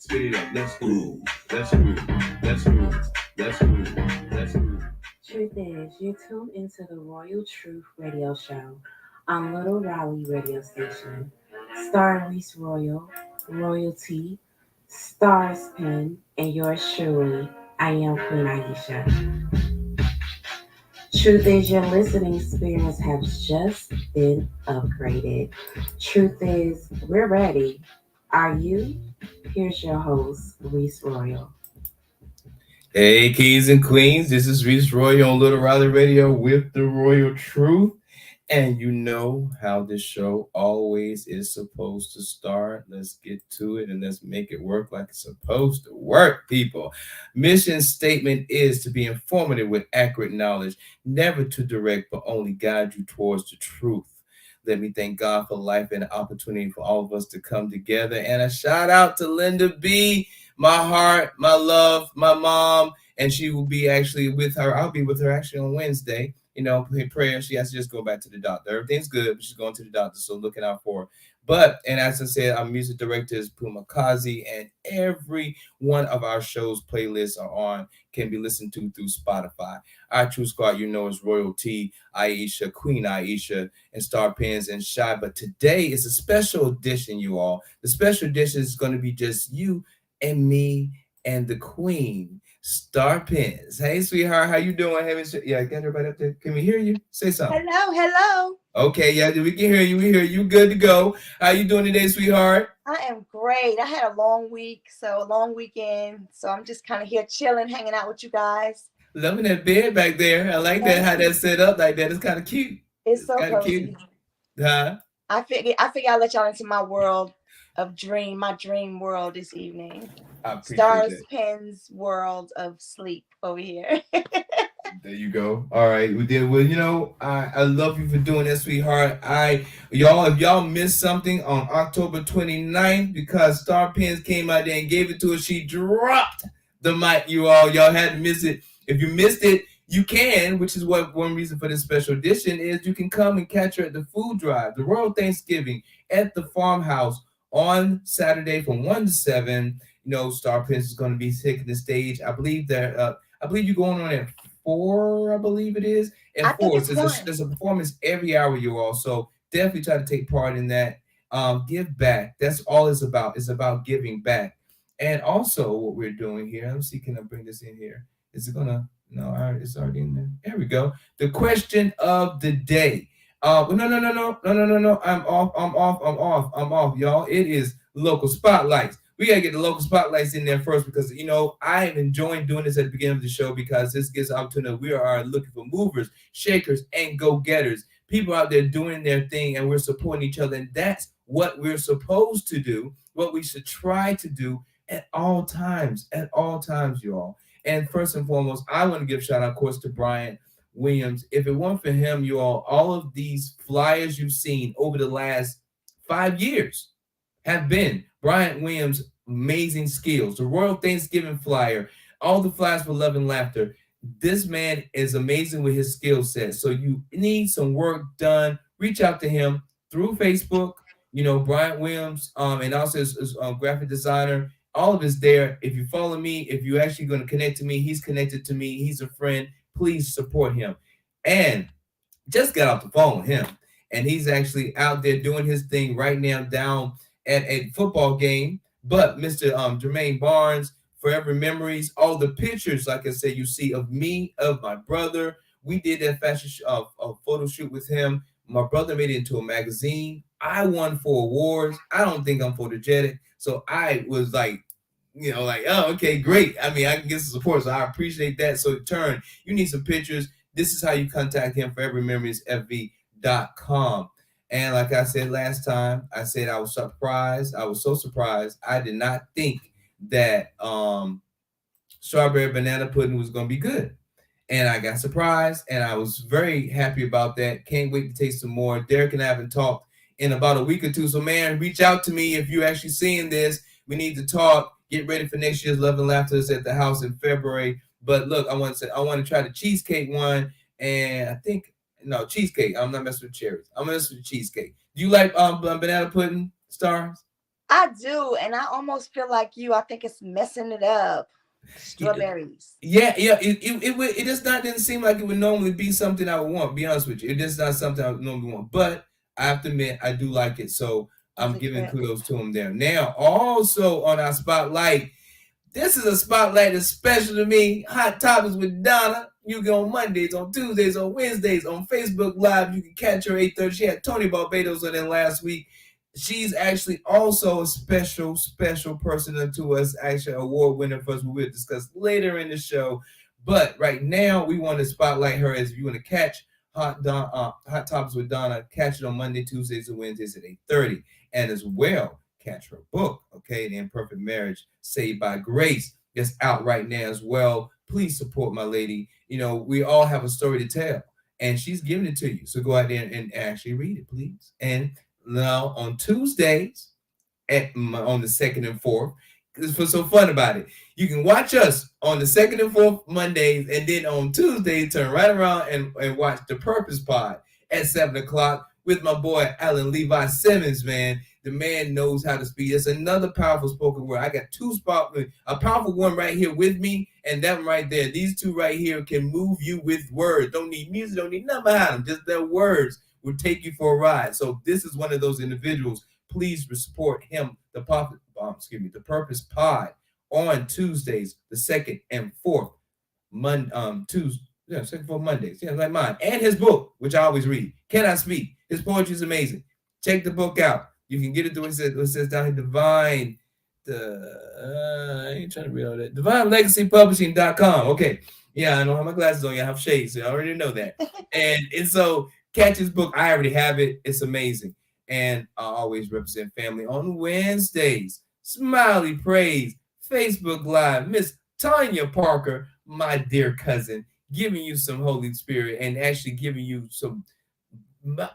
Speed it up. Let's move. Let's move. Let's move. Let's move. Let's move. Truth is, you tune into the Royal Truth radio show on Little Raleigh radio station, starring Reese Royal, Royalty, Stars Pen, and yours truly, I am Queen Aisha. Truth is, your listening experience has just been upgraded. Truth is, we're ready. Are you? Here's your host, Reese Royal. Hey, kings and queens. This is Reese Roy on Little Raleigh Radio with the Royal Truth. And you know how this show always is supposed to start. Let's get to it and let's make it work like it's supposed to work, people. Mission statement is to be informative with accurate knowledge, never to direct, but only guide you towards the truth. Let me thank God for life and the opportunity for all of us to come together. And a shout out to Linda B, my heart, my love, my mom. And she will be actually with her. I'll be with her actually on Wednesday. You know, in prayer. She has to just go back to the doctor. Everything's good, but she's going to the doctor, so looking out for her. But, and as I said, our music director is Puma Kazi, and every one of our shows playlists are on, can be listened to through Spotify. Our True Squad, you know, is Royalty, Aisha, Queen Aisha, and Star Pens and Shy. But today is a special edition, you all. The special edition is going to be just you and me and the Queen. Star Pens. Hey, sweetheart, how you doing? Yeah, get everybody up there. Can we hear you? Say something. Hello, hello. Okay, yeah, we can hear you. We hear you. Good to go. How you doing today, sweetheart? I am great. I had a long week, so a long weekend. So I'm just kind of here chilling, hanging out with you guys. Loving that bed back there. I like that, how that's set up like that. It's kind of cute. It's so kind of cute. cozy. Huh? I figure I'll let y'all into my world of dream, my dream world this evening. I appreciate Stars that. Pens world of sleep over here. There you go. All right. We did well, you know, I love you for doing that, sweetheart. Y'all, if y'all missed something on October 29th, because Star Pens came out there and gave it to us, she dropped the mic, you all. Y'all had to miss it. If you missed it, you can, which is what one reason for this special edition is you can come and catch her at the food drive, the Royal Thanksgiving at the farmhouse on Saturday from 1 to 7. You know, Star Pens is going to be taking the stage. I believe you're going on at 4, I believe it is. At 4, so there's a performance every hour, you all. So definitely try to take part in that. Give back. That's all it's about. It's about giving back. And also what we're doing here, let's see, can I bring this in here? Is it gonna? No, all right, it's already in there. There we go. The question of the day. No. I'm off, y'all. It is local spotlights. We gotta get the local spotlights in there first because you know I am enjoying doing this at the beginning of the show because this gives opportunity. We are looking for movers, shakers, and go-getters. People out there doing their thing, and we're supporting each other, and that's what we're supposed to do. What we should try to do at all times, y'all. And first and foremost, I want to give a shout out, of course, to Brian Williams. If it weren't for him, you all of these flyers you've seen over the last 5 years have been Brian Williams' amazing skills. The Royal Thanksgiving flyer, all the flyers for love and laughter. This man is amazing with his skill set. So you need some work done. Reach out to him through Facebook. You know, Brian Williams, and also his graphic designer. All of it's there. If you follow me, if you're actually going to connect to me, he's connected to me. He's a friend. Please support him. And just got off the phone with him. And he's actually out there doing his thing right now down at a football game. But Mr. Jermaine Barnes, Forever Memories, all the pictures, like I said, you see of me, of my brother. We did that photo shoot with him. My brother made it into a magazine. I won 4 awards. I don't think I'm photogenic. So I was like, oh, okay, great. I mean, I can get some support. So I appreciate that. So turn, you need some pictures. This is how you contact him, forevermemoriesfv.com. And like I said last time, I said I was surprised. I was so surprised. I did not think that strawberry banana pudding was going to be good. And I got surprised, and I was very happy about that. Can't wait to taste some more. Derek and I haven't talked in about a week or two. So, man, reach out to me if you're actually seeing this. We need to talk. Get ready for next year's Love and Laughter at the house in February. But look, I want to try the cheesecake one, and I think cheesecake. I'm not messing with cherries. I'm messing with cheesecake. Do you like banana pudding, Stars? I do, and I almost feel like you. I think it's messing it up. Strawberries. Yeah, yeah. It just not didn't seem like it would normally be something I would want. Be honest with you, it is not something I would normally want. But I have to admit, I do like it. So Is I'm it giving good? kudos to him there. Now, also on our spotlight, this is a spotlight that's special to me. Hot Topics with Donna. You can on Mondays, on Tuesdays, on Wednesdays, on Facebook Live. You can catch her 8:30. She had Tony Barbados on there last week. She's actually also a special, special person to us. Actually, award winner for us. We'll discuss later in the show. But right now, we want to spotlight her as if you want to catch Hot Topics with Donna. Catch it on Monday, Tuesdays, and Wednesdays at 8:30. And as well, catch her book, okay, The Imperfect Marriage, Saved by Grace. It's out right now as well. Please support my lady. You know, we all have a story to tell, and she's giving it to you. So go out there and actually read it, please. And now on Tuesdays, on the second and fourth. It's what's so fun about it. You can watch us on the second and fourth Mondays, and then on Tuesdays, turn right around and watch the Purpose Pod at 7 o'clock with my boy Alan Levi Simmons, man. The man knows how to speak. It's another powerful spoken word. I got a powerful one right here with me, and that one right there. These two right here can move you with words. Don't need music, don't need nothing behind them. Just their words will take you for a ride. So this is one of those individuals. Please support him, the Purpose Pod on Tuesdays, the second and fourth Tuesday, yeah, second fourth Mondays, yeah, like mine, and his book, which I always read. Can I Speak? His poetry is amazing. Check the book out. You can get it to it says down here, Divine. I ain't trying to read all that. DivineLegacyPublishing.com. Okay, yeah, I don't have my glasses on. I have shades, so I already know that. and so catch his book. I already have it. It's amazing. And I always represent family on Wednesdays. Smiley Praise, Facebook Live, Miss Tanya Parker, my dear cousin, giving you some Holy Spirit and actually giving you some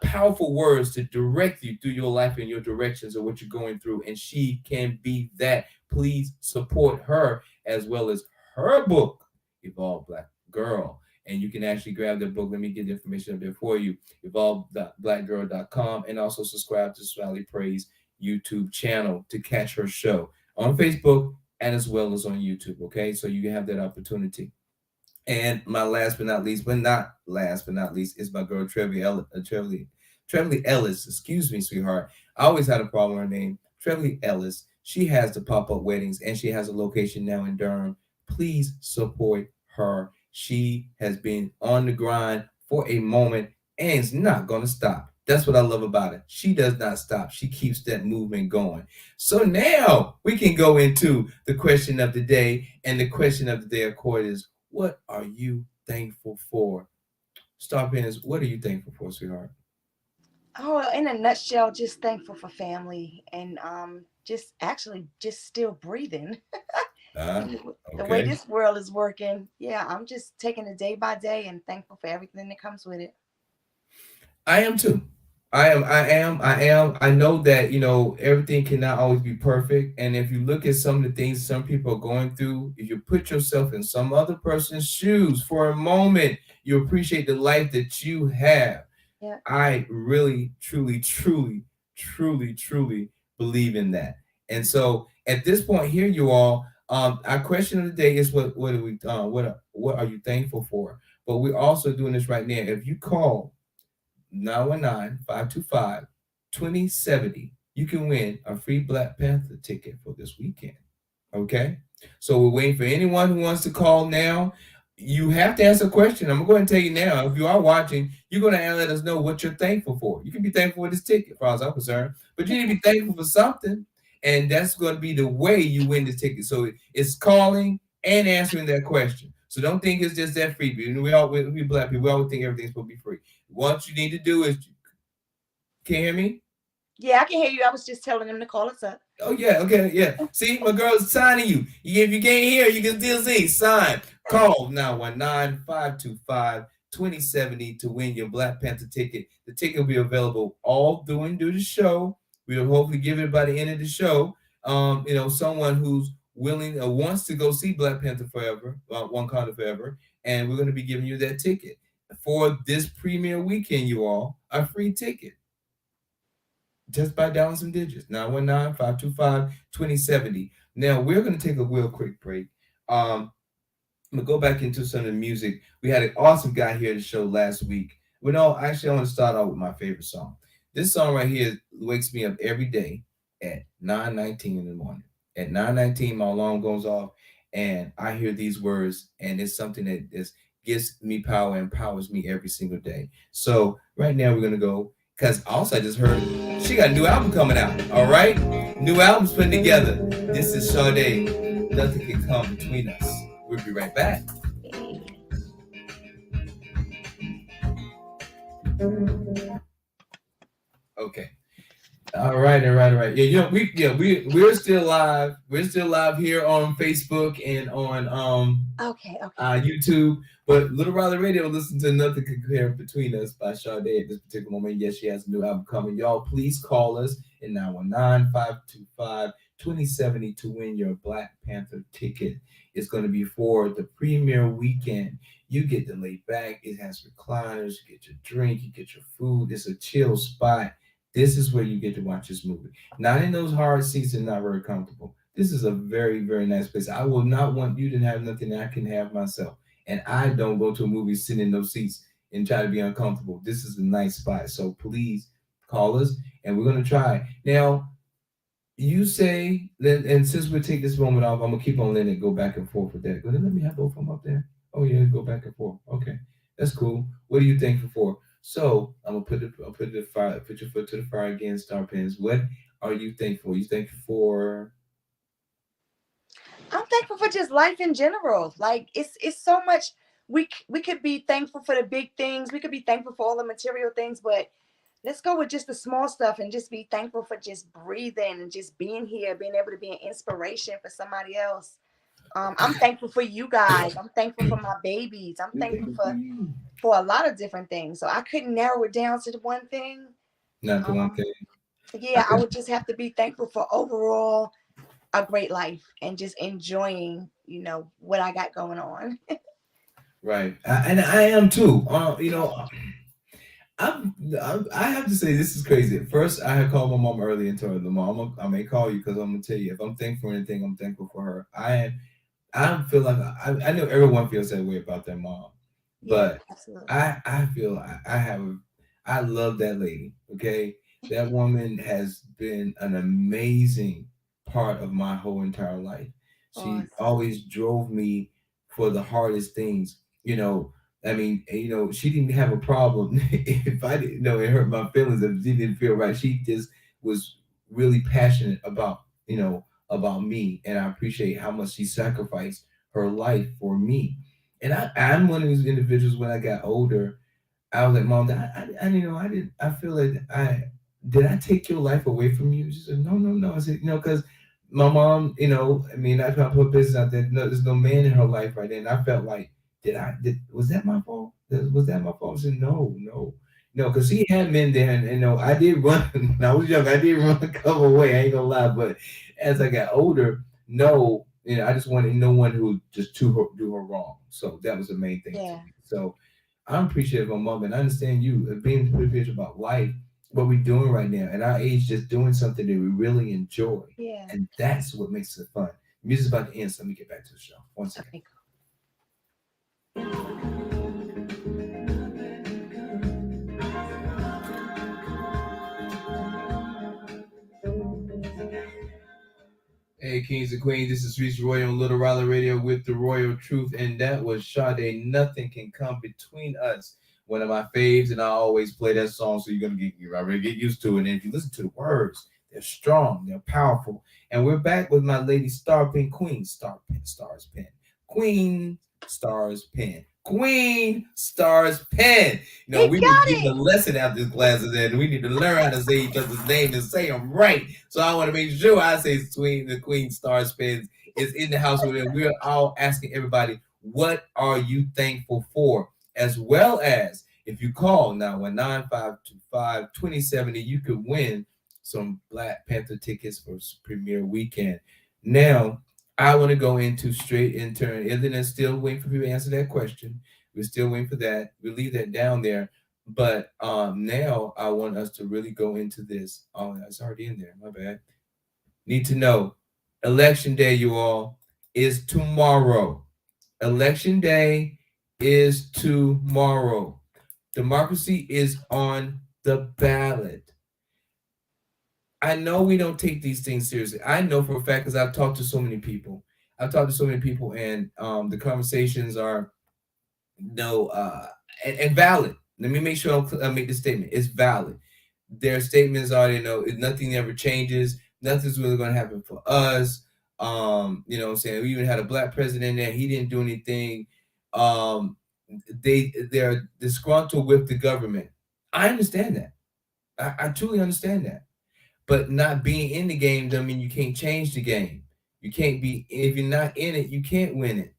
powerful words to direct you through your life and your directions of what you're going through. And she can be that. Please support her as well as her book, Evolve Black Girl. And you can actually grab the book. Let me get the information up there for you. EvolveBlackGirl.com, and also subscribe to Smiley Praise YouTube channel to catch her show on Facebook and as well as on YouTube. Okay, so you can have that opportunity. And my last but not least, is my girl Trevelly Ellis. Excuse me, sweetheart. I always had a problem with her name. Trevelly Ellis. She has the pop-up weddings and she has a location now in Durham. Please support her. She has been on the grind for a moment and it's not gonna stop. That's what I love about it. She does not stop. She keeps that movement going. So now we can go into the question of the day. And the question of the day, of course, is what are you thankful for? Star Pens, what are you thankful for, sweetheart? Oh, in a nutshell, just thankful for family and just actually just still breathing. Ah, The way okay. this world is working, yeah, I'm just taking it day by day and thankful for everything that comes with it. I am too. I am. I know that, everything cannot always be perfect. And if you look at some of the things some people are going through, if you put yourself in some other person's shoes for a moment, you appreciate the life that you have. Yeah. I really, truly, truly, truly, truly believe in that. And so at this point here, you all, our question of the day is what are we what are you thankful for? But we're also doing this right now. If you call 919-525-2070, you can win a free Black Panther ticket for this weekend. Okay? So we're waiting for anyone who wants to call now. You have to ask a question. I'm going to tell you now. If you are watching, you're going to let us know what you're thankful for. You can be thankful for this ticket, as far as I'm concerned, but you need to be thankful for something, and that's going to be the way you win this ticket. So it's calling and answering that question. So don't think it's just that free. We black people, we always think everything's supposed to be free. What you need to do is, can you hear me? Yeah, I can hear you. I was just telling them to call us up. Oh yeah, okay, yeah. See, my girl's signing you. If you can't hear, you can still see. Sign. Call 919-525-2070 to win your Black Panther ticket. The ticket will be available all during the show. We'll hopefully give it by the end of the show. Someone who's willing or wants to go see Black Panther Forever, Wakanda Forever, and we're going to be giving you that ticket. For this premiere weekend, you all, a free ticket. just by dialing some digits 919-525-2070. Now we're going to take a real quick break. I'm gonna go back into some of the music. We had an awesome guy here at the show last week. Well, no, actually, I want to start out with my favorite song. This song right here wakes me up every day at 9:19 in the morning. At 9:19, my alarm goes off, and I hear these words, and it's something that is gives me power, empowers me every single day. So right now, we're gonna go because also I just heard she got a new album coming out. All right, new album's putting together. This is Sade. Nothing can come between us. We'll be right back. Okay. All right. Yeah, we're still live. We're still live here on Facebook and on Okay. YouTube. But Little Riley Radio, listen to Nothing Can Compare Between Us by Sade at this particular moment. Yes, she has a new album coming. Y'all, please call us at 919-525-2070 to win your Black Panther ticket. It's going to be for the premiere weekend. You get to lay back. It has recliners. You get your drink. You get your food. It's a chill spot. This is where you get to watch this movie. Not in those hard seats and not very comfortable. This is a very, very nice place. I will not want you to have nothing that I can have myself. And I don't go to a movie sitting in those seats and try to be uncomfortable. This is a nice spot. So please call us and we're going to try. Now, you say that, and since we take this moment off, I'm gonna keep on letting it go back and forth with that. Go ahead, let me have both of them up there. Oh yeah, go back and forth. Okay, that's cool. What are you thankful for? So I'll put the fire, put your foot to the fire again, Star Pins. What are you thankful? You thankful for? I'm thankful for just life in general. Like it's so much. We could be thankful for the big things. We could be thankful for all the material things, but let's go with just the small stuff and just be thankful for just breathing and just being here, being able to be an inspiration for somebody else. I'm thankful for you guys. I'm thankful for my babies. I'm We thankful thankful for you. for a lot of different things. So I couldn't narrow it down to the one thing. Not the one Um, thing. I yeah, I can, would just have to be thankful for overall a great life and just enjoying, what I got going on. right, and I am too. I have to say this is crazy. First, I had called my mom early and told her, "Mom, I may call you because I'm gonna tell you if I'm thankful for anything, I'm thankful for her." I feel like I know everyone feels that way about their mom, Yeah, but absolutely. I feel I have I love that lady. Okay, that woman has been an amazing part of my whole entire life. She Awesome. always drove me for the hardest things. I mean, she didn't have a problem if I didn't know it hurt my feelings if she didn't feel right. She just was really passionate about me, and I appreciate how much she sacrificed her life for me. And I'm one of those individuals. When I got older, I was like, Mom, I didn't. I feel like I take your life away from you? She said, No, no, no. I said, because my mom, I mean, I try to put business out there. No, there's no man in her life right then. I felt like, was that my fault? Was that my fault? I said, no, no, no, because he had men there, and I did run. When I was young, I did run a couple away. I ain't gonna lie, but as I got older, no, I just wanted no one who would just do her wrong. So that was the main thing to Yeah, me. So I'm appreciative of my mom, and I understand you being appreciative about life, what we're doing right now, at our age, just doing something that we really enjoy, yeah. and that's what makes it fun. Music's about to end, so let me get back to the show. One second. Okay, Hey, Kings and Queens, this is Reese Royal on Little Riley Radio with the Royal Truth, and that was Sade. Nothing can come between us. One of my faves, and I always play that song, so you're already get used to it. And if you listen to the words, they're strong, they're powerful. And we're back with my lady Star Pen Queen, Star Pen, Stars Pen, Queen Stars Pen, Queen Stars Pen. he We need to got give a it. lesson after this class, and we need to learn how to say each other's name and say them right. So I want to make sure I say the Queen Star Spins is in the house with it. We're all asking everybody, what are you thankful for? As well as if you call now 919-525-2070, you could win some Black Panther tickets for premiere weekend. Now, I want to go into straight in turn. Other than still waiting for people to answer that question. We're still waiting for that. We'll leave that down there. But now I want us to really go into this. Oh, that's already in there. My bad. Need to know. Election day, you all, is tomorrow. Election day is tomorrow. Democracy is on the ballot. I know we don't take these things seriously. I know for a fact because I've talked to so many people. I've talked to so many people, and the conversations are no and valid. Let me make sure I make this statement. It's valid. Their statements are, nothing ever changes. Nothing's really going to happen for us. What I'm saying, we even had a black president there. He didn't do anything. Um, they're disgruntled with the government. I understand that. I truly understand that. But not being in the game doesn't mean you can't change the game. You can't be if you're not in it, you can't win it.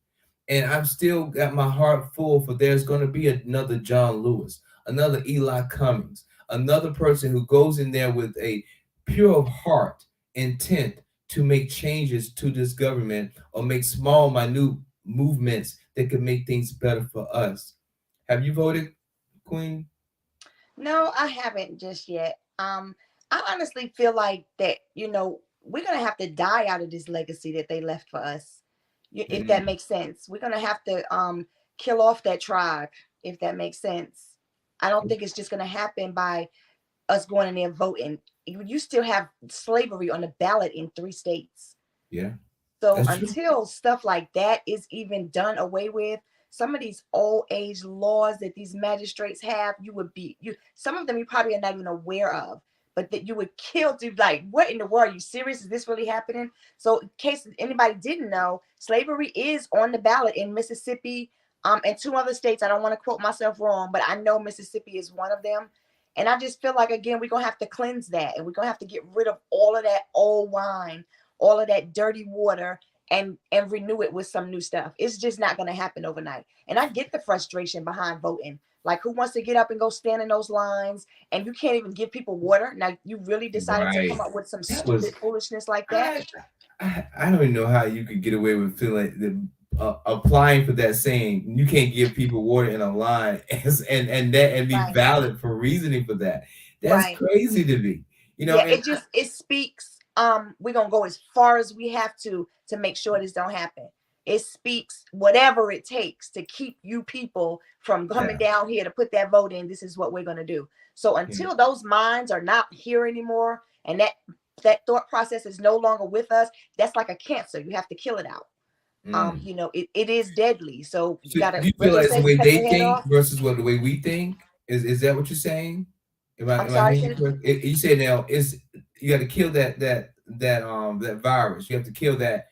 And I've still got my heart full for there's going to be another John Lewis, another Eli Cummings, another person who goes in there with a pure of heart intent to make changes to this government or make small, minute movements that could make things better for us. Have you voted, Queen? No, I haven't just yet. I honestly feel like that, we're gonna have to die out of this legacy that they left for us. If that Mm, makes sense. We're gonna have to kill off that tribe, if that makes sense. I don't think it's just gonna happen by us going in there voting. You still have slavery on the ballot in 3 states. yeah, So that's true. until stuff like that is even done away with, some of these old age laws that these magistrates have, you would be you some of them you probably are not even aware of, but that you would kill to like, what in the world? Are you serious? Is this really happening? So in case anybody didn't know, slavery is on the ballot in Mississippi, and 2 other states. I don't want to quote myself wrong, but I know Mississippi is one of them. And I just feel like again, we're gonna have to cleanse that and we're gonna have to get rid of all of that old wine, all of that dirty water, and renew it with some new stuff. It's just not going to happen overnight. And I get the frustration behind voting. Like, who wants to get up and go stand in those lines and you can't even give people water? Now you really decided to come Right. up with some That was stupid foolishness like that. I, I don't even know how you could get away with feeling like applying for that saying you can't give people water in a line and be Right. valid for reasoning for that. That's Right. crazy to me. Yeah, And it just it speaks. We're gonna go as far as we have to make sure this don't happen. It speaks whatever it takes to keep you people from coming yeah, down here to put that vote in. This is what we're gonna do. So yeah. until those minds are not here anymore, and that thought process is no longer with us, that's like a cancer. You have to kill it out. Mm. It is deadly. So you So do gotta, you what feel they like it's say, the you way cut they the head think off. versus what the way we think? Is that what you're saying? I'm Am I sorry, hearing you correct? You say now is you got to kill that virus. You have to kill that.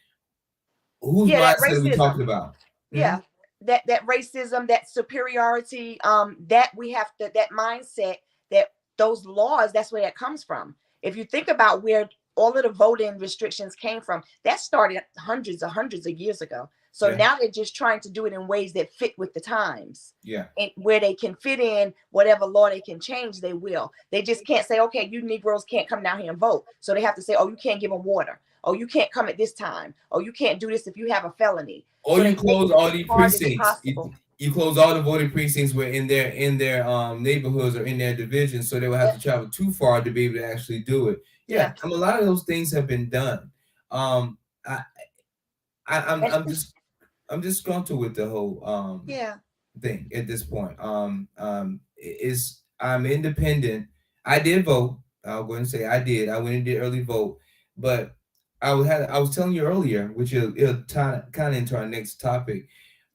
Whose yeah, that mindset are we talking racism. about? Hmm? Yeah, that racism, that superiority, that we have to, that mindset, that those laws, that's where that comes from. If you think about where all of the voting restrictions came from, that started hundreds of years ago. So Yeah, now they're just trying to do it in ways that fit with the times, yeah. and where they can fit in whatever law they can change, they will. They just can't say, okay, you Negroes can't come down here and vote. So they have to say, oh, you can't give them water. Oh, you can't come at this time. Oh, you can't do this if you have a felony. Or So you they make close it all as these hard as precincts. possible. You close all the voting precincts were in their neighborhoods or in their divisions, so they will have to Yep. travel too far to be able to actually do it. Yeah, Yeah. a lot of those things have been done. Um, I, And I'm disgruntled with the whole yeah. thing at this point. Is I'm independent. I did vote. I'll go and say I did. I went and did early vote, but I was telling you earlier, which it'll tie kind of into our next topic,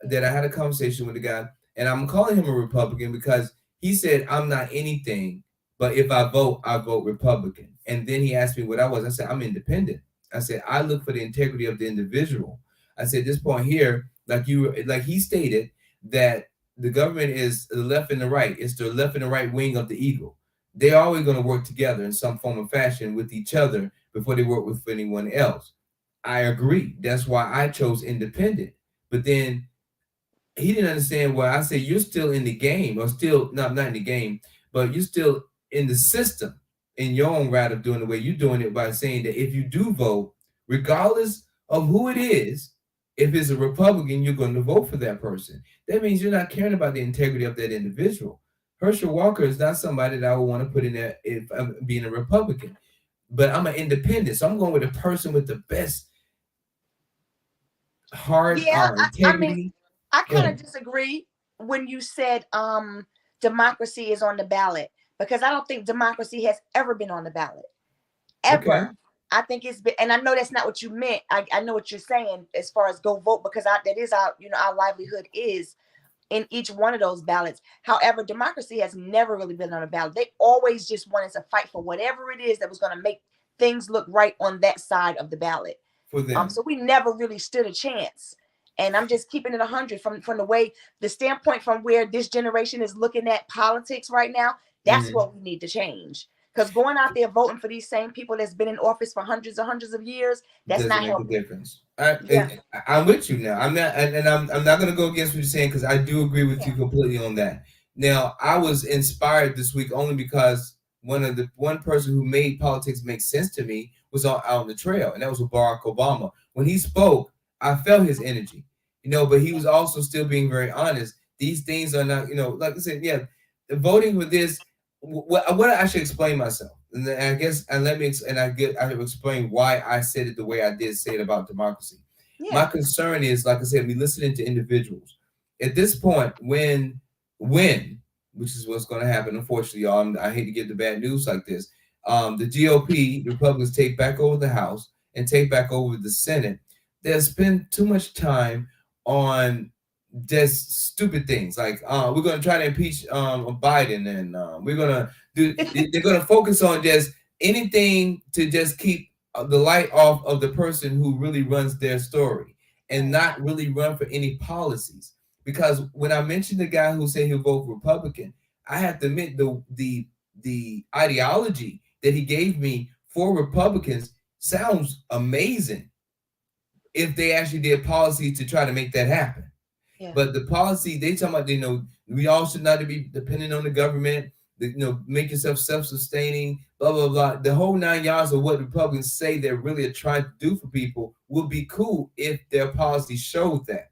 that I had a conversation with a guy, and I'm calling him a Republican because he said I'm not anything, but if I vote Republican. And then he asked me what I was. I said I'm independent. I said I look for the integrity of the individual. I said this point here, like he stated that the government is the left and the right. It's the left and the right wing of the eagle. They're always going to work together in some form of fashion with each other before they work with anyone else. I agree. That's why I chose independent. But then he didn't understand why I said you're still in the game, or still not in the game, but you're still in the system in your own right of doing the way you're doing it by saying that if you do vote, regardless of who it is, if it's a Republican, you're going to vote for that person. That means you're not caring about the integrity of that individual. Herschel Walker is not somebody that I would want to put in there if I'm being a Republican. But I'm an independent, so I'm going with a person with the best heart, Yeah, I mean, integrity. I Go kind of ahead. disagree when you said democracy is on the ballot, because I don't think democracy has ever been on the ballot. Okay. Ever. I think it's been, and I know that's not what you meant. I know what you're saying as far as go vote, because that is our, our livelihood is in each one of those ballots. However, democracy has never really been on a ballot. They always just wanted to fight for whatever it is that was going to make things look right on that side of the ballot. For them. So we never really stood a chance. And I'm just keeping it 100 from the way, the standpoint from where this generation is looking at politics right now. That's Mhm. what we need to change. Because going out there voting for these same people that's been in office for hundreds and hundreds of years, that's Doesn't not make a helping. difference. I, Yeah, I I'm with you now. I'm not, and I'm not going to go against what you're saying because I do agree with you yeah, completely on that. Now, I was inspired this week only because one person who made politics make sense to me was out on the trail, and that was Barack Obama. When he spoke, I felt his energy, but he yeah, was also still being very honest. These things are not, like I said, yeah, voting for this. What I should explain myself, and then I guess, and let me, and I will explain why I said it the way I did say it about democracy. My yeah, concern is, like I said, we listening to individuals. At this point, when, which is what's going to happen, unfortunately, y'all. I hate to give the bad news like this. The GOP, the Republicans, take back over the House and take back over the Senate. There's been too much time on just stupid things like we're going to try to impeach Biden, and we're going to do. They're going to focus on just anything to just keep the light off of the person who really runs their story, and right, not really run for any policies. Because when I mentioned the guy who said he'll vote Republican, I have to admit the ideology that he gave me for Republicans sounds amazing if they actually did policies to try to make that happen. yeah, But the policy they talking about, we all should not be dependent on the government. Make yourself self-sustaining, blah blah blah. The whole 9 yards of what Republicans say they're really trying to do for people would be cool if their policy showed that,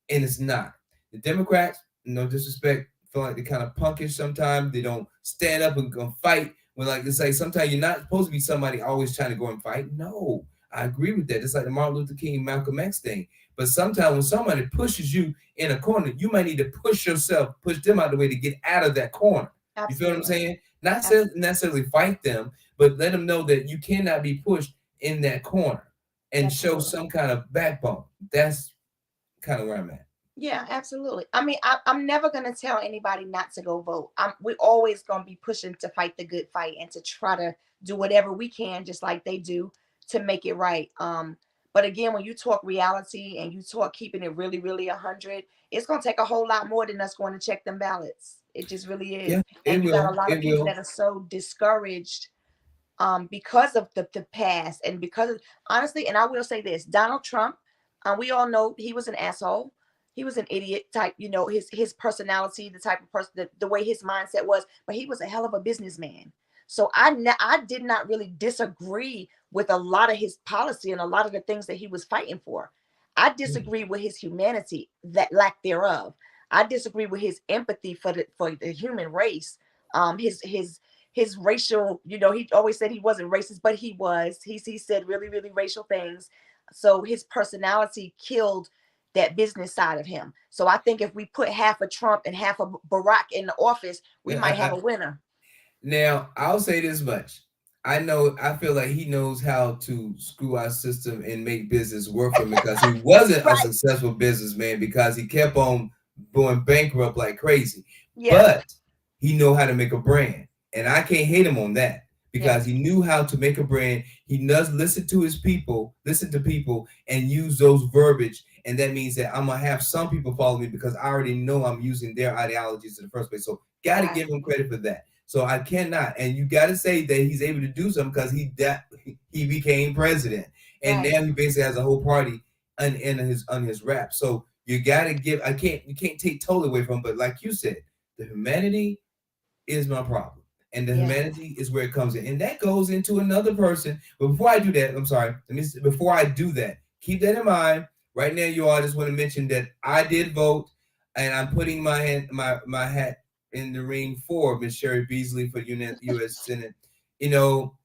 and it's not. The Democrats, no disrespect, feel like they're kind of punkish sometimes. They don't stand up and go fight. When, like, it's like sometimes you're not supposed to be somebody always trying to go and fight. No, I agree with that. It's like the Martin Luther King, Malcolm X thing. But sometimes when somebody pushes you in a corner, you might need to push them out of the way to get out of that corner. You feel what I'm absolutely, saying? Not absolutely, necessarily fight them, but let them know that you cannot be pushed in that corner and show absolutely. some kind of backbone. That's kind of where I'm at. Yeah, absolutely. I mean, I'm never gonna tell anybody not to go vote. We're always gonna be pushing to fight the good fight and to try to do whatever we can, just like they do, to make it right. But again, when you talk reality and you talk keeping it really, really 100, it's gonna take a whole lot more than us going to check them ballots. It just really is. Yeah, it And you got a will. lot of It people will. that are so discouraged because of the past, and because of, honestly, and I will say this, Donald Trump, we all know he was an asshole. He was an idiot type, his personality, the type of person, the way his mindset was, but he was a hell of a businessman. So I did not really disagree with a lot of his policy and a lot of the things that he was fighting for. I disagree with his humanity, that lack thereof. I disagree with his empathy for the human race. His racial, he always said he wasn't racist, but he was. He said really, really racial things. So his personality killed that business side of him. So I think if we put half of Trump and half of Barack in the office, we Yeah, might have a winner. now I'll say this much. I feel like he knows how to screw our system and make business work for him because he wasn't a Right. successful businessman because he kept on going bankrupt like crazy. Yeah. But he know how to make a brand. And I can't hate him on that Yeah. because he knew how to make a brand. He does listen to people and use those verbiage. And that means that I'm gonna have some people follow me because I already know I'm using their ideologies in the first place. So gotta Right. give him credit for that. So I cannot, and you got to say that he's able to do something because he became president, and Right. now he basically has a whole party on his rap. So you got to give. You can't take totally away from him, but like you said, the humanity is my problem, and the Yeah. humanity is where it comes in, and that goes into another person. But before I do that, I'm sorry. Before I do that, keep that in mind. Right now, you all just want to mention that I did vote, and I'm putting my hat in the ring for Miss Sherry Beasley for U.S. Senate. You know,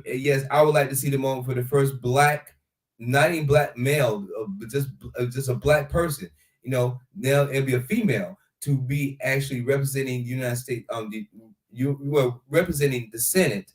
yes, I would like to see the moment for the first black, not even black male, but just a black person. You know, now it'll be a female to be actually representing the United States. You were representing the Senate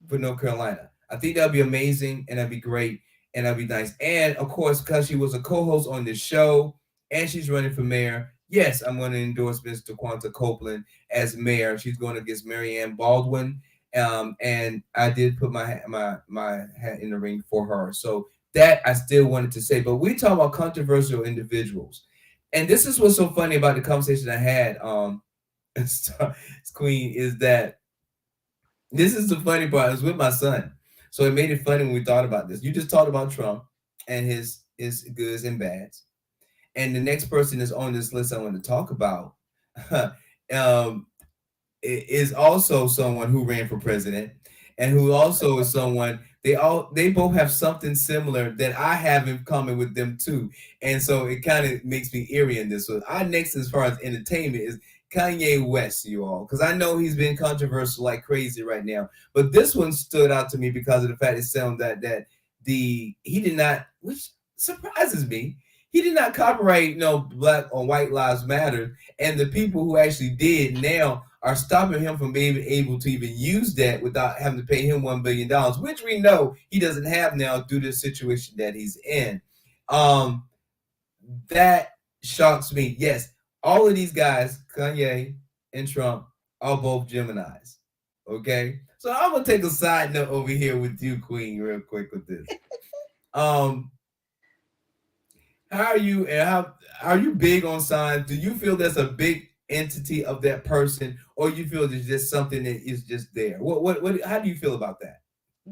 for North Carolina. I think that'd be amazing and that'd be great and that'd be nice. And of course, because she was a co-host on this show and she's running for mayor, yes, I'm going to endorse Mr. Quanta Copeland as mayor. She's going against Marianne Baldwin. And I did put my hat in the ring for her. So that I still wanted to say. But we talk about controversial individuals. And this is what's so funny about the conversation I had, Queen, is that this is the funny part. I was with my son, so it made it funny when we thought about this. You just talked about Trump and his goods and bads, and the next person that's on this list I want to talk about um, is also someone who ran for president, and who also is someone they both have something similar that I have in common with them too, and so it kind of makes me eerie in this one. Our next, as far as entertainment, is Kanye West, you all, because I know he's been controversial like crazy right now, but this one stood out to me because of the fact it sounded that he did not, which surprises me, he did not copyright Black or White Lives Matter, and the people who actually did now are stopping him from being able to even use that without having to pay him $1 billion, which we know he doesn't have now due to the situation that he's in. That shocks me. Yes, all of these guys, Kanye and Trump, are both Geminis. Okay, so I'm gonna take a side note over here with you, Queen, real quick with this. Um, how are you, and how are you big on signs? Do you feel there's a big entity of that person, or you feel there's just something that is just there? What how do you feel about that?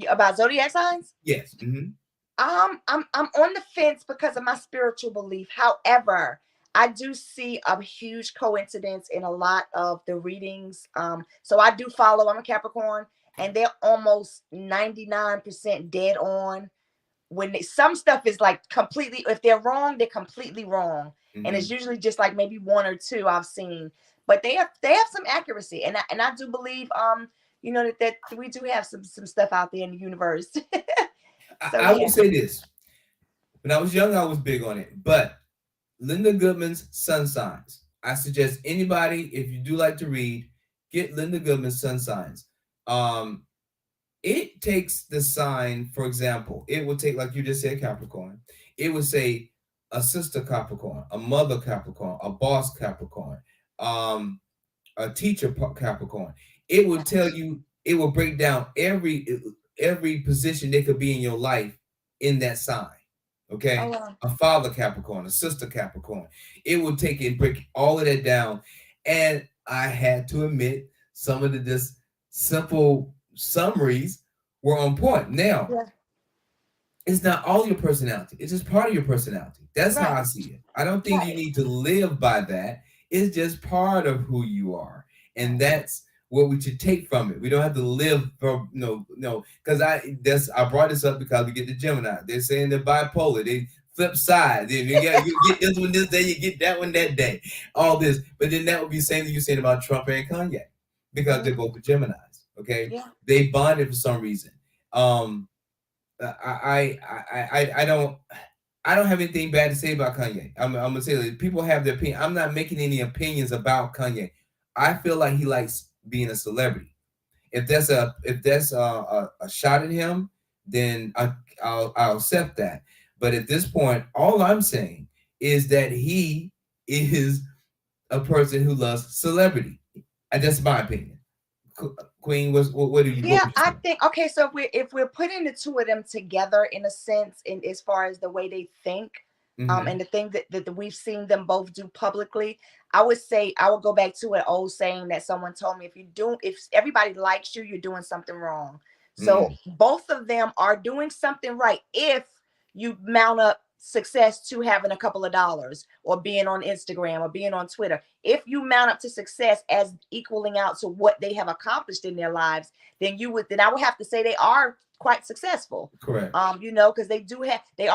About zodiac signs? Yes. Mm-hmm. I'm on the fence because of my spiritual belief. However, I do see a huge coincidence in a lot of the readings. So I do follow. I'm a Capricorn, and they're almost 99% dead on. When some stuff is like completely, if they're wrong, they're completely wrong, and Mm-hmm. it's usually just like maybe one or two I've seen, but they have some accuracy, and I do believe that we do have some stuff out there in the universe. So I will yeah. say this: when I was young, I was big on it, but Linda Goodman's Sun Signs. I suggest anybody, if you do like to read, get Linda Goodman's Sun Signs. Um, it takes the sign, for example, it will take, like you just said, Capricorn. It would say a sister Capricorn, a mother Capricorn, a boss Capricorn, um, a teacher Capricorn. It will tell you, it will break down every position they could be in your life in that sign. Oh Okay, wow. a father Capricorn, a sister Capricorn. It will take and break all of that down, and I had to admit some of the just simple summaries were on point. Now, Yeah. it's not all your personality. It's just part of your personality. That's how Right. I see it. I don't think you Right. need to live by that. It's just part of who you are. And Right. that's what we should take from it. We don't have to live for no, because I brought this up because we get the Gemini. They're saying they're bipolar. They flip sides. You get this one this day, you get that one that day. All this. But then that would be the same thing you're saying about Trump and Kanye. Because they're Mhm. both Geminis. Okay. Yeah. They bonded for some reason. Um I don't have anything bad to say about Kanye. I'm gonna say that people have their opinion. I'm not making any opinions about Kanye. I feel like he likes being a celebrity. If there's a shot at him, then I'll accept that. But at this point, all I'm saying is that he is a person who loves celebrity. And that's my opinion. Queen, what do you what Yeah, would you I say? think okay. So if we're putting the two of them together in a sense, in as far as the way they think, Mm-hmm. and the thing that we've seen them both do publicly, I would say I would go back to an old saying that someone told me: if everybody likes you, you're doing something wrong. So Mm, both of them are doing something right if you mount up success to having a couple of dollars or being on Instagram or being on Twitter. If you mount up to success as equaling out to what they have accomplished in their lives, then I would have to say they are quite successful. correct. Because they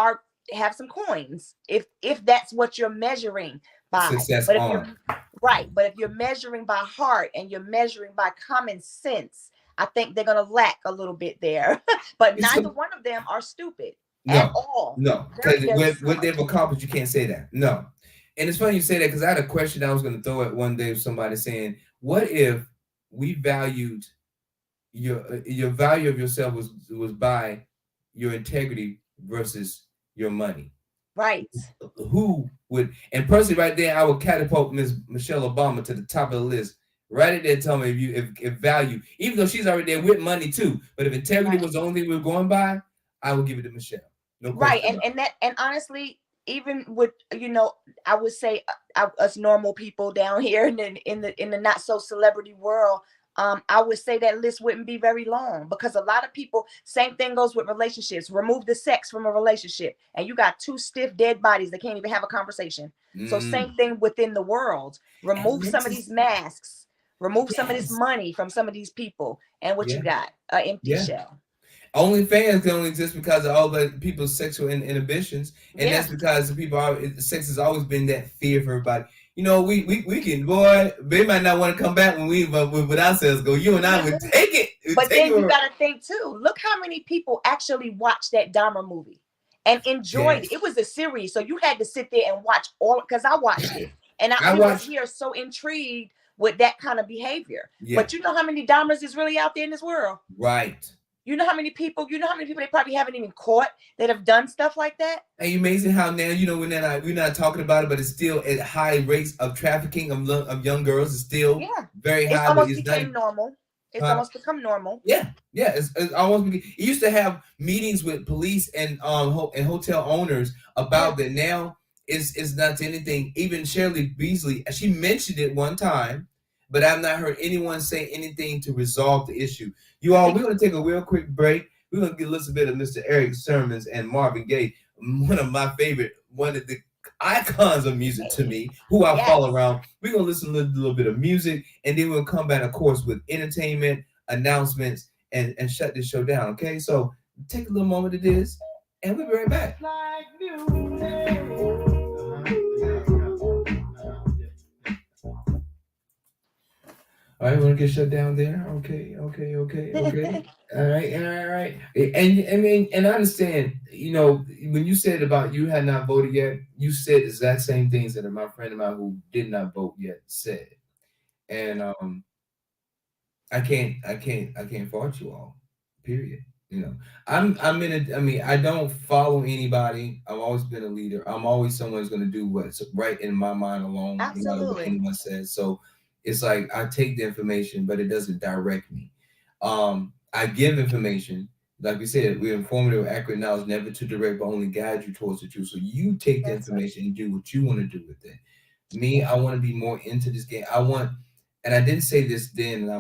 have some coins if that's what you're measuring. by. success But if you're on. right, but if you're measuring by heart and you're measuring by common sense, I think they're gonna lack a little bit there. But It's neither a, one of them are stupid at no, all. no, Very, because very what smart. they've accomplished, you can't say that. No, and it's funny you say that because I had a question I was going to throw at one day with somebody saying, "What if we valued your value of yourself was by your integrity versus your money?" Right. Who would, and personally right there I would catapult Miss Michelle Obama to the top of the list right at there. Tell me if value, even though she's already there with money too, but if integrity Right. was the only thing we were going by, I would give it to Michelle, no Right. question about And that, and honestly, even with, I would say, us normal people down here in the not so celebrity world, I would say that list wouldn't be very long, because a lot of people, same thing goes with relationships. Remove the sex from a relationship and you got two stiff dead bodies that can't even have a conversation. it. So same thing within the world. And Remove some of these mental, masks, remove some of this yes, money from some of these people, and what you yeah, got? An empty yeah. shell. OnlyFans can only exist because of all the people's sexual inhibitions, and Yeah. that's because the people are sex has always been that fear for everybody. You know, we can, boy, they might not want to come back when we but with ourselves go. You and I would take it, we'd But take then you it. got to think too. Look how many people actually watched that Dahmer movie and enjoyed it. It Yes, was a series, so you had to sit there and watch all. Because I watched it, and I we was watch. here so intrigued with that kind of behavior. Yeah, But you know how many Dahmers is really out there in this world? right. You know how many people? You know how many people they probably haven't even caught that have done stuff like that? And amazing how now we're not talking about it, but it's still at high rates of trafficking of young girls. It's still Yeah, very it's high, but almost it's not. became normal. It's Huh? almost become normal. Yeah, yeah. It's almost. It used to have meetings with police and and hotel owners Yeah, about that. Now it's not to anything. Even Shirley Beasley, she mentioned it one time, but I've not heard anyone say anything to resolve the issue. You all, Be- we're gonna take a real quick break. We're gonna get a little bit of Mr. Eric Sermons and Marvin Gaye, one of my favorite, one of the icons of music to me, who I yes. follow around. We're gonna listen to a little bit of music, and then we'll come back, of course, with entertainment announcements and shut this show down. Okay, so take a little moment of this, and we'll be right back. Like all right, want to get shut down there? Okay, okay, okay, okay. All right, all right. And I mean, and I understand. You know, when you said about you had not voted yet, you said the exact same things that my friend of mine who did not vote yet said. And I can't fault you all. Period. You know, I'm in a. I mean, I don't follow anybody. I've always been a leader. I'm always someone who's going to do what's right in my mind alone, no matter what Absolutely. anyone says. So it's like I take the information, but it doesn't direct me. I give information. Like we said, we're informative, accurate knowledge, never to direct, but only guide you towards the truth. So you take the That's right. information and do what you want to do with it. Me, Yeah. I want to be more into this game. I want, and I didn't say this then, and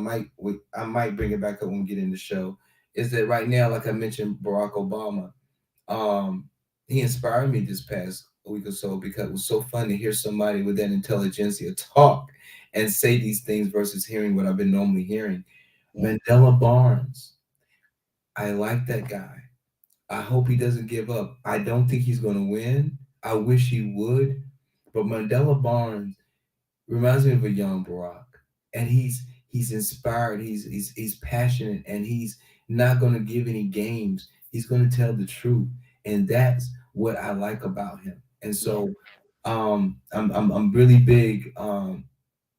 I might bring it back up when we get in the show. Is that right now, like I mentioned, Barack Obama, um, he inspired me this past week or so because it was so fun to hear somebody with that intelligentsia talk and say these things versus hearing what I've been normally hearing. Yeah. Mandela Barnes, I like that guy. I hope he doesn't give up. I don't think he's going to win. I wish he would, but Mandela Barnes reminds me of a young Barack, and he's inspired. He's passionate, and he's not going to give any games. He's going to tell the truth, and that's what I like about him. And Yeah. so, I'm really big on,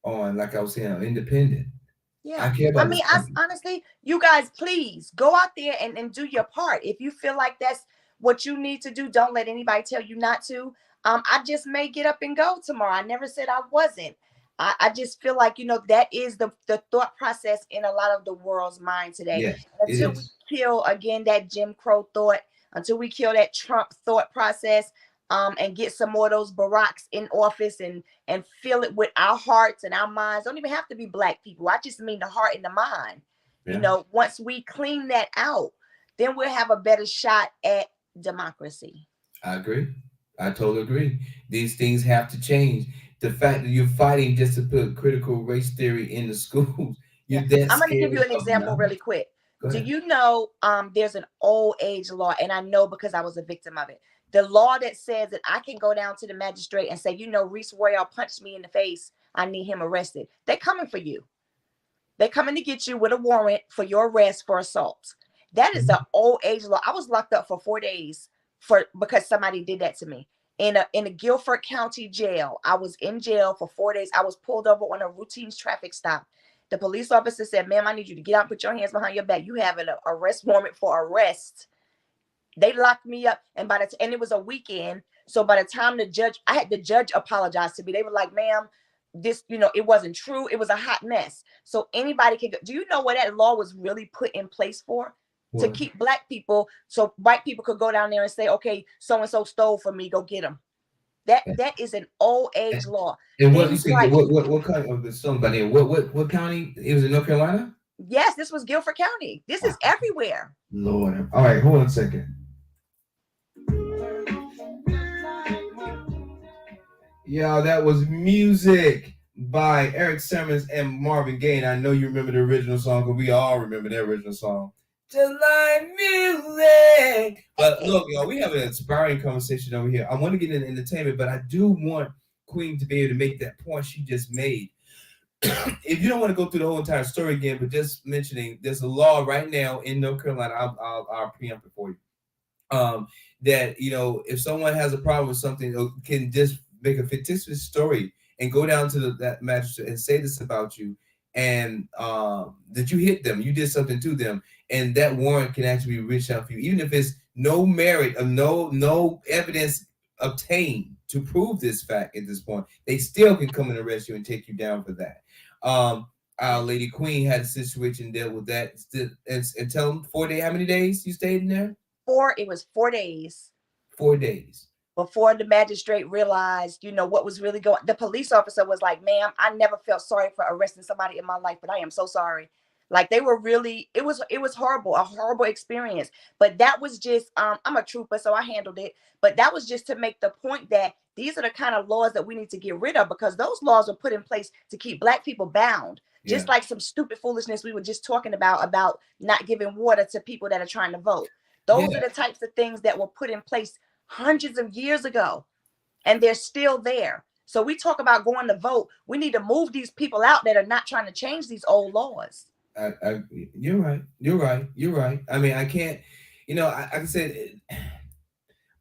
like I was saying, independent. I Yeah. care I about mean, this country. honestly, you guys, please go out there and do your part. If you feel like that's what you need to do, don't let anybody tell you not to. I just may get up and go tomorrow. I never said I wasn't. I just feel like, that is the thought process in a lot of the world's mind today. Yes, it Until we is. kill again that Jim Crow thought, until we kill that Trump thought process, and get some more of those Baracks in office and fill it with our hearts and our minds. Don't even have to be black people. I just mean the heart and the mind. Yeah, Once we clean that out, then we'll have a better shot at democracy. I agree. I totally agree. These things have to change. The fact that you're fighting just to put critical race theory in the schools, Yeah. you're that I'm going to give scared you an of example knowledge. really quick. Go Do ahead. you know there's an old age law, and I know because I was a victim of it. The law that says that I can go down to the magistrate and say, Reese Royale punched me in the face. I need him arrested. They're coming for you. They're coming to get you with a warrant for your arrest for assault. That is an old age law. I was locked up for 4 days because somebody did that to me in a Guilford County jail. I was in jail for 4 days. I was pulled over on a routine traffic stop. The police officer said, "Ma'am, I need you to get out and put your hands behind your back. You have an arrest warrant for arrest." They locked me up, and and it was a weekend. So by the time I had the judge apologize to me. They were like, "Ma'am, this, it wasn't true. It was a hot mess." So anybody can go. Do you know what that law was really put in place for? To What? keep black people, so white people could go down there and say, "Okay, so and so stole from me. Go get them." That is an old age law. And what you Things said? like, What kind of the song by name? What county? It was in North Carolina. yes, this was Guilford County. This is everywhere. Lord. All right, hold on a second. Yeah, that was music by Eric Simmons and Marvin Gaye. And I know you remember the original song, because we all remember the original song. Just like music. But look, y'all, we have an inspiring conversation over here. I want to get into entertainment, but I do want Queen to be able to make that point she just made. If you don't want to go through the whole entire story again, but just mentioning, there's a law right now in North Carolina. I'll preempt it for you. That if someone has a problem with something, can just make a fictitious story and go down to that magistrate and say this about you, and that you hit them, you did something to them, and that warrant can actually be reached out for you, even if it's no merit of no evidence obtained to prove this fact at this point. They still can come and arrest you and take you down for that. Our Lady Queen had a situation, dealt with that, and tell them 4 days. How many days you stayed in there? It was 4 days 4 days. before the magistrate realized, what was really going. The police officer was like, "Ma'am, I never felt sorry for arresting somebody in my life, but I am so sorry." Like, they were really, it was horrible, a horrible experience. But that was just, I'm a trooper, so I handled it. But that was just to make the point that these are the kind of laws that we need to get rid of, because those laws were put in place to keep black people bound. Just like some stupid foolishness we were just talking about not giving water to people that are trying to vote. Those are the types of things that were put in place hundreds of years ago, and they're still there. So we talk about going to vote. We need to move these people out that are not trying to change these old laws. You're right. You're right. You're right. I mean, I can't. Like I said,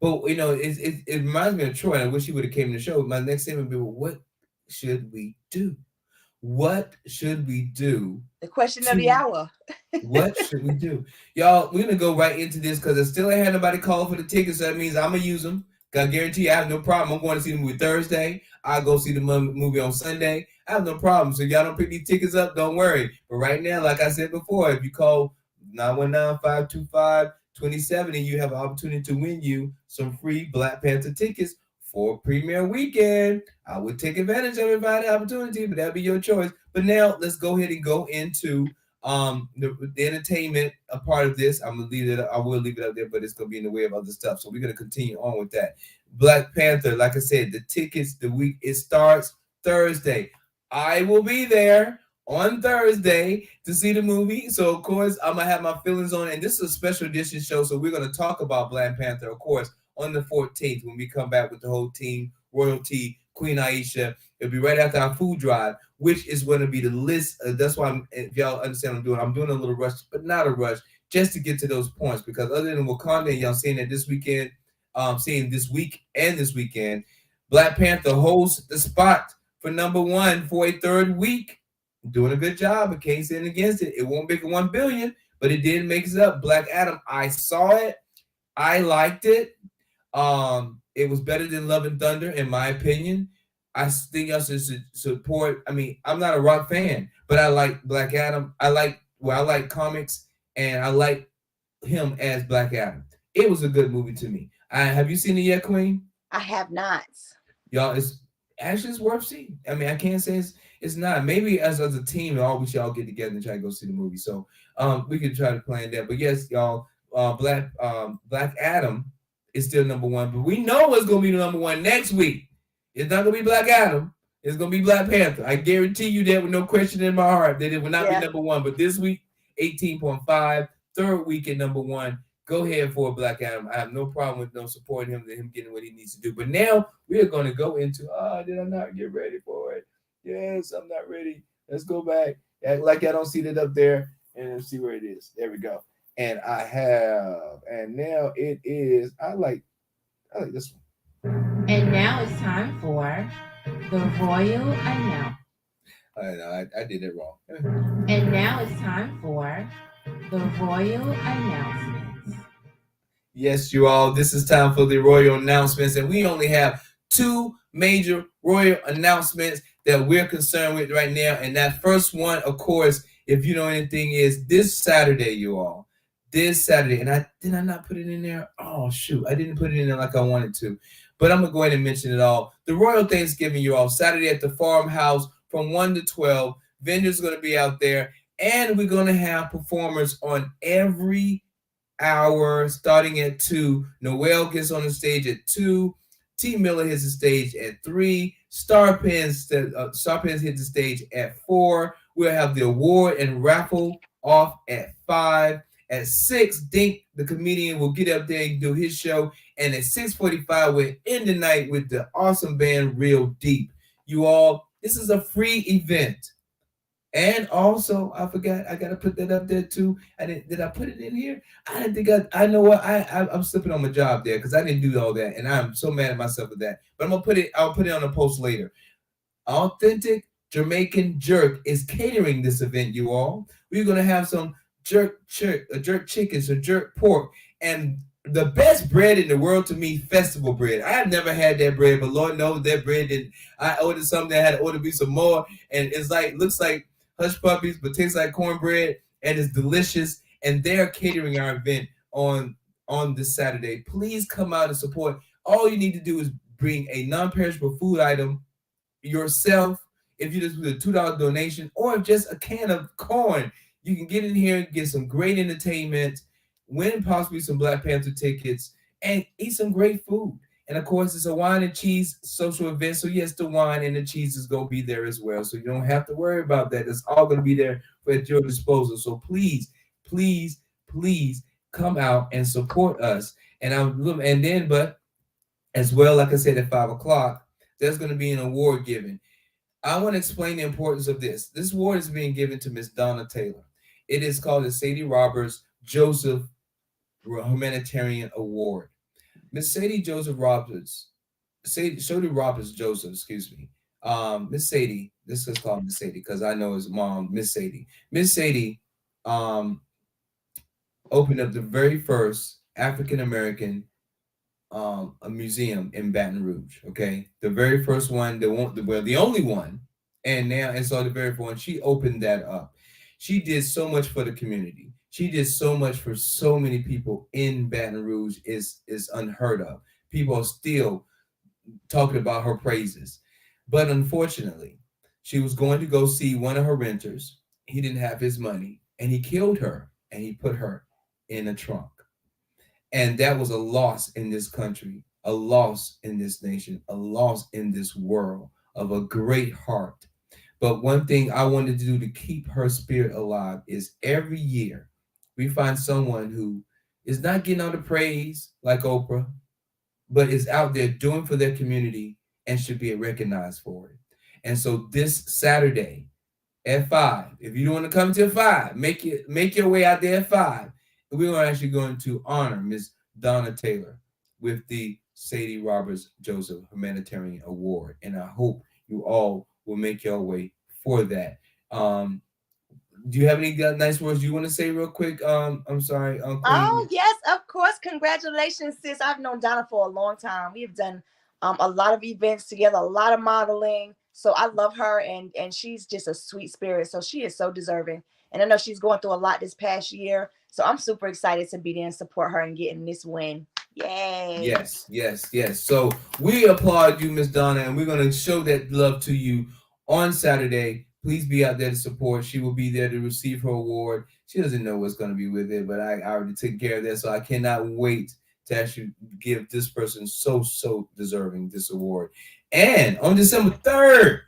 but it reminds me of Troy. And I wish he would have came to the show. My next statement would be, well, what should we do? What should we do? The question of the hour. What should we do? Y'all, we're gonna go right into this because I still ain't had nobody call for the tickets, so that means I'm gonna use them. I guarantee you I have no problem. I'm going to see the movie Thursday. I'll go see the movie on Sunday. I have no problem. So if y'all don't pick these tickets up, don't worry. But right now, like I said before, if you call 919-525-2070, you have an opportunity to win you some free Black Panther tickets for premiere weekend. I would take advantage of it if I had the opportunity, but that'd be your choice. But now let's go ahead and go into the entertainment a part of this. I will leave it up there, but it's gonna be in the way of other stuff. So we're gonna continue on with that. Black Panther, like I said, the tickets, it starts Thursday. I will be there on Thursday to see the movie. So of course I'm gonna have my feelings on it. And this is a special edition show. So we're gonna talk about Black Panther, of course, on the 14th when we come back with the whole team, royalty, Queen Aisha. It'll be right after our food drive, which is going to be the list. That's why if y'all understand what I'm doing a little rush, but not a rush, just to get to those points. Because other than Wakanda, y'all seeing that this weekend, seeing this week and this weekend, Black Panther holds the spot for number one for a third week. Doing a good job. I can't stand against it. It won't make it 1 billion, but it did make it up. Black Adam, I saw it. I liked it. It was better than Love and Thunder, in my opinion. I think y'all should support. I mean, I'm not a rock fan, but I like Black Adam. I like comics, and I like him as Black Adam. It was a good movie to me. Have you seen it yet, Queen? I have not. Y'all, it's worth seeing. I mean, I can't say it's not. Maybe as a team, we should all get together and try to go see the movie. So we could try to plan that. But yes, y'all, Black Adam is still number one. But we know what's gonna be the number one next week. It's not gonna be Black Adam. It's gonna be Black Panther. I guarantee you that with no question in my heart that it will not be number one. But this week, 18.5, third week at number one. Go ahead for Black Adam. I have no problem with no supporting him and him getting what he needs to do. But now we are going to go into did I not get ready for it? Yes, I'm not ready. Let's go back. Act like I don't see that up there and see where it is. There we go. And I have, and now it is. I like this And now it's time for the Royal Announce. one. I did it wrong. And now it's time for the Royal Announcements. Yes, you all. This is time for the royal announcements, and we only have two major royal announcements that we're concerned with right now. And that first one, of course, if you know anything, is this Saturday, you all. This Saturday, and I did I not put it in there? Oh shoot, I didn't put it in there like I wanted to. But I'm gonna go ahead and mention it all. The Royal Thanksgiving, you all, Saturday at the farmhouse from 1 to 12. Vendors gonna be out there, and we're gonna have performers on every hour starting at 2. Noel gets on the stage at 2. T Miller hits the stage at 3. Star Pens hit the stage at 4. We'll have the award and raffle off at 5. At 6, Dink, the comedian, will get up there and do his show. And at 6:45, we'll end the night with the awesome band Real Deep. You all, this is a free event. And also, I forgot I gotta put that up there too. I didn't. Did I put it in here? I didn't think I know what I'm slipping on my job there because I didn't do all that, and I'm so mad at myself for that. But I'm gonna put it. I'll put it on a post later. Authentic Jamaican Jerk is catering this event, you all. We're gonna have some jerk chicken, some jerk pork, and the best bread in the world to me, festival bread. I have never had that bread, but Lord knows that bread didn't. I ordered something that had to order me some more, and it's like looks like hush puppies, but tastes like cornbread, and it's delicious. And they're catering our event on this Saturday. Please come out and support. All you need to do is bring a non-perishable food item yourself. If you just do a $2 donation or just a can of corn, you can get in here and get some great entertainment, win possibly some Black Panther tickets, and eat some great food. And of course, it's a wine and cheese social event. So yes, the wine and the cheese is gonna be there as well. So you don't have to worry about that. It's all gonna be there at your disposal. So please, please, please come out and support us. But as well, like I said, at 5 o'clock, there's gonna be an award given. I want to explain the importance of this. This award is being given to Miss Donna Taylor. It is called the Sadie Roberts Joseph Humanitarian Award. Miss Sadie Roberts Joseph, excuse me. Miss Sadie, this is called Miss Sadie because I know his mom, Miss Sadie. Miss Sadie opened up the very first African American a museum in Baton Rouge. Okay, the very first one, the only one, and so the very first one, she opened that up. She did so much for the community. She did so much for so many people in Baton Rouge. Is unheard of. People are still talking about her praises, but unfortunately, she was going to go see one of her renters. He didn't have his money, and he killed her, and he put her in a trunk. And that was a loss in this country, a loss in this nation, a loss in this world of a great heart. But one thing I wanted to do to keep her spirit alive is every year we find someone who is not getting all the praise like Oprah, but is out there doing for their community and should be recognized for it. And so this Saturday at 5, if you don't want to come till 5, make your way out there at 5. We are actually going to honor Miss Donna Taylor with the Sadie Roberts Joseph Humanitarian Award. And I hope you all will make your way for that. Do you have any nice words you want to say real quick? I'm sorry, Queen. Oh, yes, of course. Congratulations, sis. I've known Donna for a long time. We've done a lot of events together, a lot of modeling. So I love her, and she's just a sweet spirit. So she is so deserving. And I know she's going through a lot this past year. So I'm super excited to be there and support her and getting this win. Yay. Yes, yes, yes. So we applaud you, Miss Donna, and we're going to show that love to you on Saturday. Please be out there to support. She will be there to receive her award. She doesn't know what's going to be with it, but I already took care of that. So I cannot wait to actually give this person so deserving this award. And on December 3rd,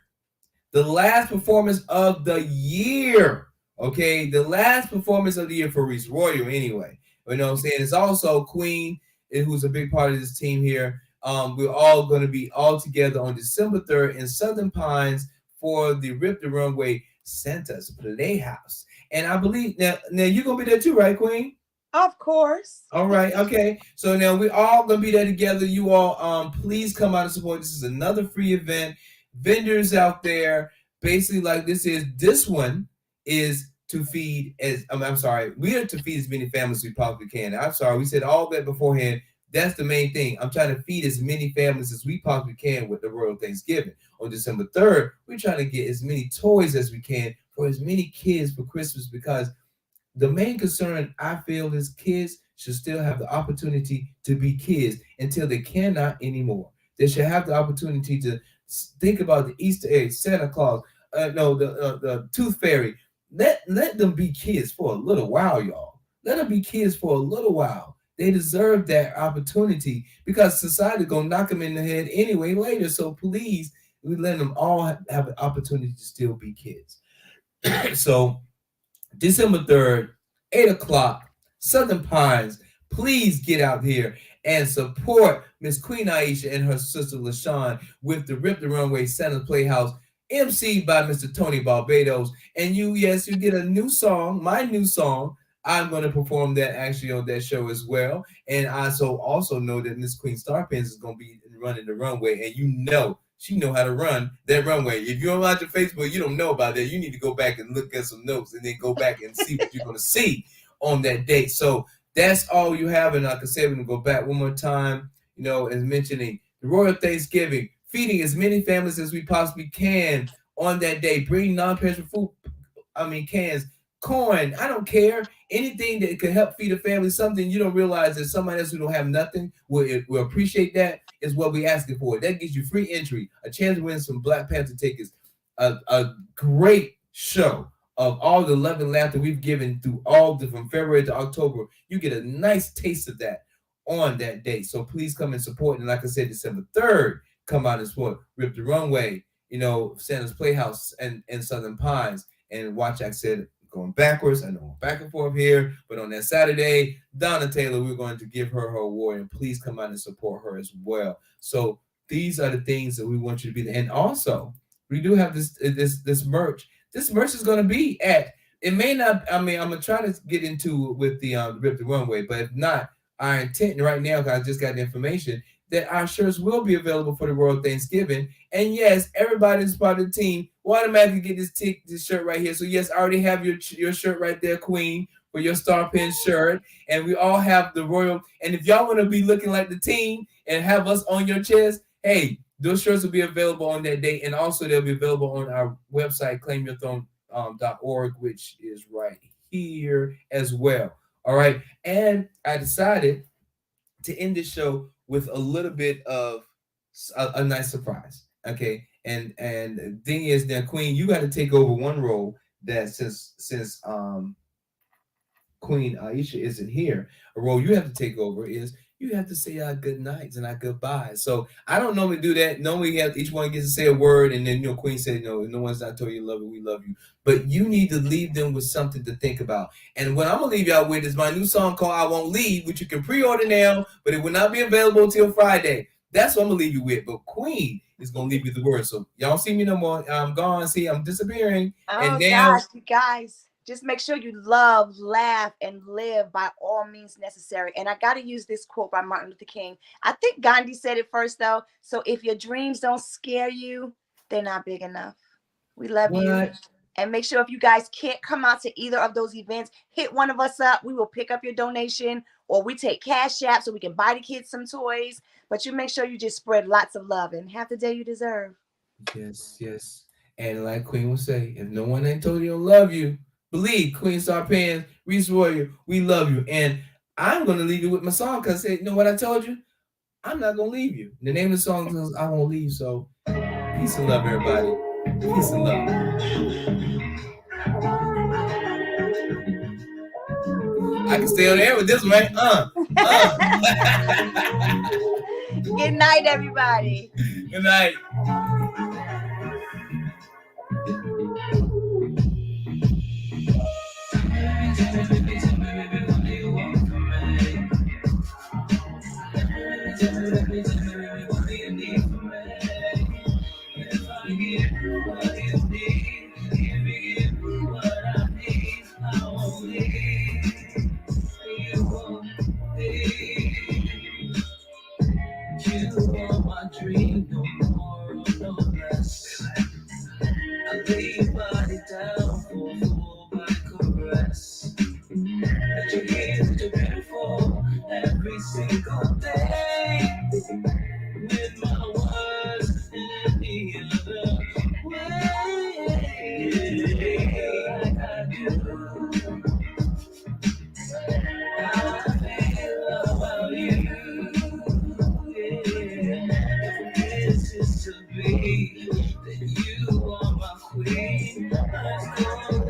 the last performance of the year. Okay, the last performance of the year for Reese Royal, anyway. You know what I'm saying? It's also Queen, who's a big part of this team here. We're all going to be all together on December 3rd in Southern Pines for the Rip the Runway Santa's Playhouse. And I believe now you're gonna be there too, right, Queen? Of course. All right, okay. So now we're all gonna be there together. You all, please come out and support. This is another free event. Vendors out there, basically, like this one is to feed as I'm sorry, we are to feed as many families as we possibly can. I'm sorry, we said all that beforehand. That's the main thing. I'm trying to feed as many families as we possibly can with the Royal Thanksgiving. On December 3rd, we're trying to get as many toys as we can for as many kids for Christmas because the main concern I feel is kids should still have the opportunity to be kids until they cannot anymore. They should have the opportunity to think about the Easter egg, Santa Claus, no, the Tooth Fairy. Let them be kids for a little while, y'all. Let them be kids for a little while. They deserve that opportunity because society gonna knock them in the head anyway later. So please, we let them all have an opportunity to still be kids. So December 3rd, 8 o'clock, Southern Pines. Please get out here and support Miss Queen Aisha and her sister LaShawn with the Rip the Runway Santa's Playhouse, emceed by Mr. Tony Barbados. And yes, you get a new song, my new song. I'm going to perform that actually on that show as well. And I also know that Miss Queen Starpins is going to be running the runway. And you know, she know how to run that runway. If you're on your Facebook, you don't know about that. You need to go back and look at some notes and then go back and see what you're going to see on that date. So that's all you have. And like I said, we're going to go back one more time, as mentioning the Royal Thanksgiving, feeding as many families as we possibly can on that day. Bring non-perishable food, cans, corn, I don't care. Anything that could help feed a family, something you don't realize that somebody else who don't have nothing will appreciate that is what we're asking for. That gives you free entry, a chance to win some Black Panther tickets, a great show of all the love and laughter we've given through from February to October. You get a nice taste of that on that day. So please come and support. And like I said, December 3rd, come out and support Rip the Runway, Santa's Playhouse and Southern Pines. And watch, like I said, going backwards. I know I'm back and forth here, but on that Saturday, Donna Taylor, we're going to give her award, and please come out and support her as well. So these are the things that we want you to be there. And also, we do have this merch. This merch is going to be at. It may not. I'm gonna try to get into with the Rip the Runway, but if not, our intent right now, because I just got the information that our shirts will be available for the Royal Thanksgiving. And yes, everybody's part of the team will automatically get this shirt right here. So yes, I already have your shirt right there, Queen, for your Star Pen shirt. And we all have the Royal. And if y'all want to be looking like the team and have us on your chest, hey, those shirts will be available on that day. And also they'll be available on our website, claimyourthrone.org, which is right here as well. All right. And I decided to end this show with a little bit of a nice surprise. Okay. And the thing is now, Queen, you got to take over one role that since Queen Aisha isn't here, a role you have to take over is you have to say our good nights and our goodbyes. So I don't normally do that. Normally each one gets to say a word, and then Queen said, no one's not told you love it, we love you. But you need to leave them with something to think about. And what I'm gonna leave y'all with is my new song called I Won't Leave, which you can pre-order now, but it will not be available until Friday. That's what I'm gonna leave you with. But Queen is gonna leave you the word. So y'all see me no more. I'm gone. See, I'm disappearing. Oh and now, gosh, you guys. Just make sure you love, laugh, and live by all means necessary. And I got to use this quote by Martin Luther King. I think Gandhi said it first, though. So if your dreams don't scare you, they're not big enough. We love you. And make sure if you guys can't come out to either of those events, hit one of us up. We will pick up your donation, or we take Cash App so we can buy the kids some toys. But you make sure you just spread lots of love and have the day you deserve. Yes. And like Queen will say, if no one ain't told you to love you, believe Queen Star Pans, Reese Warrior, we love you. And I'm going to leave you with my song because I said, you know what I told you? I'm not going to leave you. The name of the song is I Won't Leave. So peace and love, everybody. Peace and love. I can stay on air with this one, right? Good night, everybody. Good night. more or no less. I lay your body down for a full body caress. Let your hands that you're beautiful every single day. With my words and the other way, like I do. I feel about you. Yeah. If this is to be, then you are my queen. Let's go.